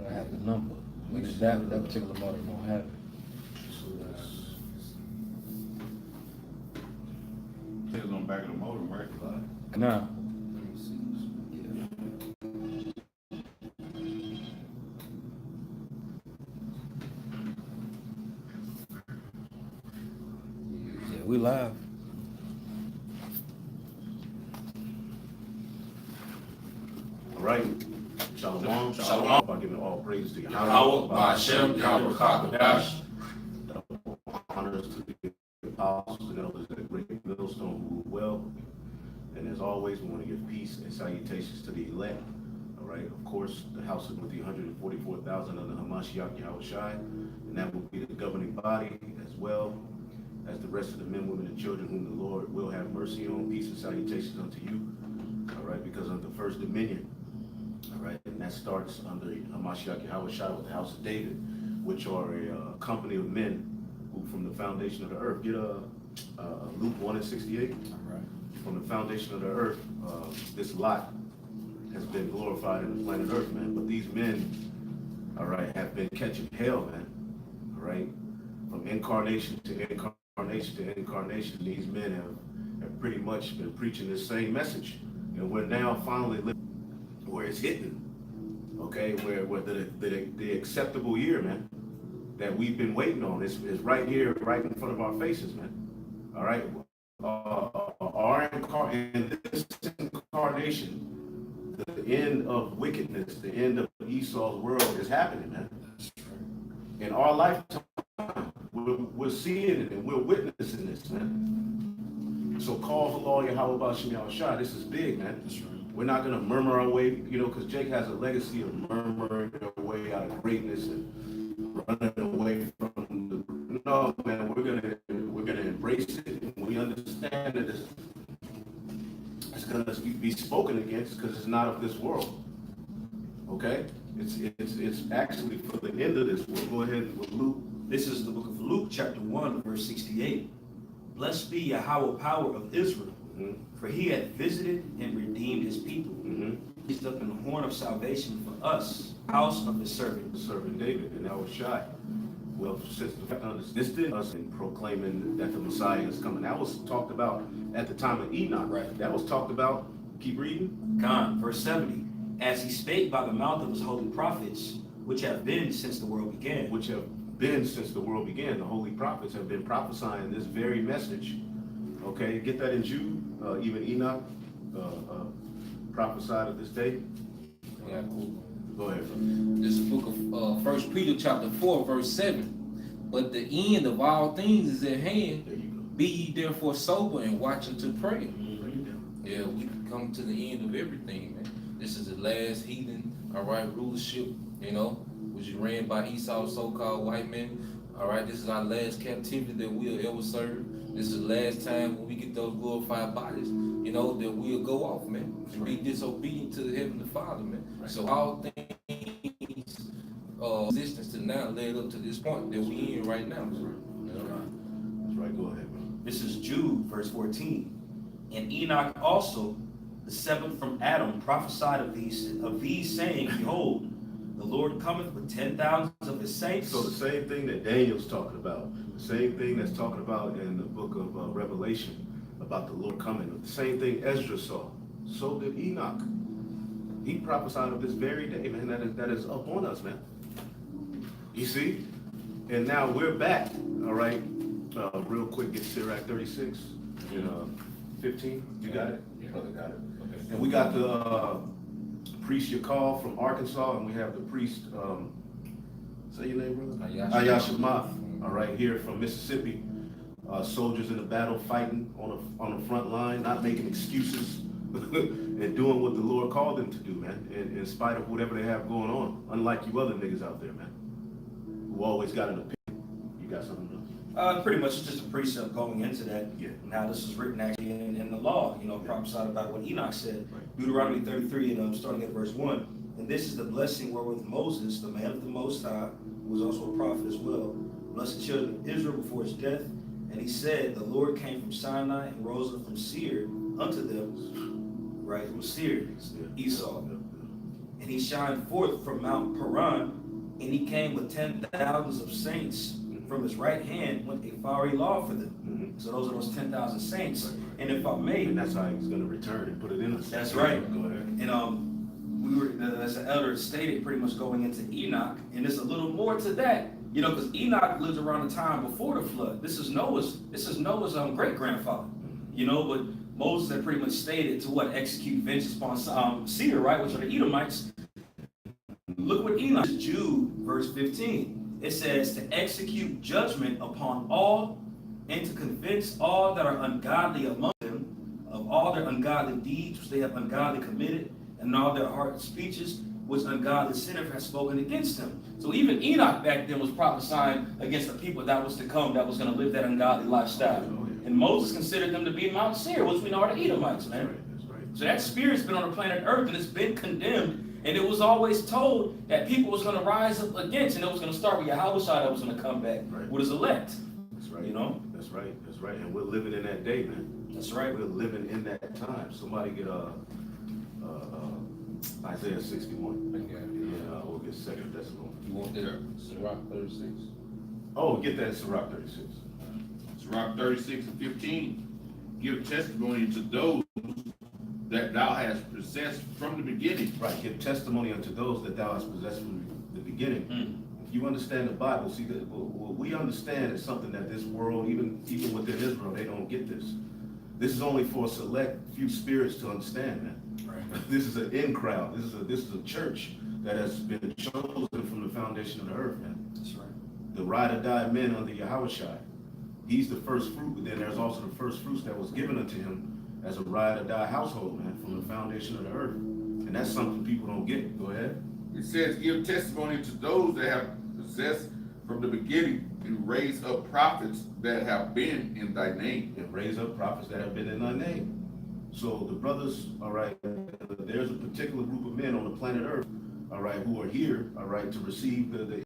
I have the number. But that particular motor don't have it. It's on the back of the motor, right? Nah. Let me see. Yeah, we live. All right. Shalom. Shalom. By giving all praise to Yahweh, Ba'ashem, Yahweh, Kakadash. Honors to the apostles and elders at the great millstone who rule well. And as always, we want to give peace and salutations to the elect. All right. Of course, the house of the 144,000 under Hamashiach Yahushai. And that will be the governing body as well as the rest of the men, women, and children whom the Lord will have mercy on. Peace and salutations unto you. All right. Because of the first dominion. All right, and that starts under Hamashiach Yahushua with the house of David, which are a company of men who from the foundation of the earth. Get Luke 1:68. All right. From the foundation of the earth, this lot has been glorified in the planet earth, man. But these men, all right, have been catching hell, man. All right, from incarnation to incarnation to incarnation, these men have pretty much been preaching this same message, and we're now finally living where it's hitting, okay, where the acceptable year, man, that we've been waiting on is right here, right in front of our faces, man. All right, in this incarnation, the end of wickedness, the end of Esau's world is happening, man. In our lifetime, we're seeing it and we're witnessing this, man. So call for law Yahweh Ba'ashem Yahushua. This is big, man. That's right. We're not going to murmur our way, because Jake has a legacy of murmuring our way out of greatness and running away from the. No, man, we're gonna embrace it, and we understand that it's going to be spoken against because it's not of this world. Okay, it's actually for the end of this world. Go ahead with Luke. This is the book of Luke, chapter 1, verse 68. Blessed be Yahweh, power of Israel. For he hath visited and redeemed his people. He's up in the horn of salvation for us, house of his servant. David, and Yahushua. Well, since the fact understood us in proclaiming that the Messiah is coming. That was talked about at the time of Enoch. Right. That was talked about. Keep reading. Con, verse 70. As he spake by the mouth of his holy prophets, which have been since the world began. Which have been since the world began. The holy prophets have been prophesying this very message. Okay, get that in Jude. Even Enoch prophesied of this day. Yeah, cool. Go ahead. This is the book of 1 Peter chapter 4, verse 7. But the end of all things is at hand. There you go. Be ye therefore sober and watch unto prayer. Bring it down. Yeah, we come to the end of everything, man. This is the last heathen, all right, rulership, which is ran by Esau's so-called white men. All right, this is our last captivity that we'll ever serve. This is the last time when we get those glorified bodies, that we'll go off, man, and be disobedient to the Heavenly Father, man. Right. So all things, existence to now led up to this point that we in right now. That's right. Go ahead, bro. This is Jude, verse 14. And Enoch also, the seventh from Adam, prophesied of these saying, Behold, the Lord cometh with 10,000 of his saints. So the same thing that Daniel's talking about, the same thing that's talking about in the book of Revelation about the Lord coming, the same thing Ezra saw, so did Enoch. He prophesied of this very day, man, that is up on us, man. You see? And now we're back, all right? Real quick, get Sirach 36 and 15. You got it? Yeah. Brother got it. Okay. And we got the priest Yakal from Arkansas, and we have the priest, say your name, brother? Ayashima, all right, here from Mississippi. Soldiers in the battle fighting on the front line, not making excuses, and doing what the Lord called them to do, man, in spite of whatever they have going on, unlike you other niggas out there, man, who always got an opinion. You got something else? Pretty much just a precept going into that. Yeah. Now this is written actually in the law, prophesied about what Enoch said. Right. Deuteronomy 33 and starting at verse 1. And this is the blessing wherewith Moses, the man of the Most High, who was also a prophet as well, blessed the children of Israel before his death. And he said, the Lord came from Sinai and rose up from Seir unto them, right? It was Seir, Esau. And he shined forth from Mount Paran And he came with 10,000s of saints from his right hand with a fiery law for them. Mhm. So those are those 10,000 saints. Right. And if I may, And that's how he's gonna return and put it in us. That's right. Go ahead. and we were, as the elder stated, pretty much going into Enoch, and there's a little more to that, because Enoch lived around the time before the flood. This is Noah's great grandfather, but Moses had pretty much stated to what execute vengeance upon Seir, right, which are the Edomites. Look what Enoch, Jude, verse 15. It says to execute judgment upon all and to convince all that are ungodly among them of all their ungodly deeds which they have ungodly committed, and all their heart speeches which ungodly sinner has spoken against them. So even Enoch back then was prophesying against the people that was to come, that was going to live that ungodly lifestyle. And Moses considered them to be Mount Seir, which we know are the Edomites, man. That's right. So that spirit's been on the planet Earth, and it's been condemned. And it was always told that people was going to rise up against, and it was going to start with Yahweh that was going to come back with his elect. That's right. That's right. That's right. And we're living in that day, man. That's right. We're living in that time. Somebody get Isaiah 61. Yeah, we'll get 2 Thessalonians. You want that? Sirach 36. Oh, get that in Sirach 36. Sirach 36 and 15. Give testimony to those that thou hast possessed from the beginning. Right, give testimony unto those that thou hast possessed from the beginning. If you understand the Bible, see that what we understand is something that this world, even within Israel, they don't get this. This is only for a select few spirits to understand, man. Right. This is an in crowd. This is a church that has been chosen from the foundation of the earth, man. That's right. The ride or die men under Yahweh. He's the first fruit, but then there's also the first fruits that was given unto him as a ride or die household, man, from the foundation of the earth. And that's something people don't get. Go ahead. It says, give testimony to those that have possessed from the beginning, and raise up prophets that have been in thy name. And raise up prophets that have been in thy name. So the brothers, all right, there's a particular group of men on the planet Earth, all right, who are here, all right, to receive the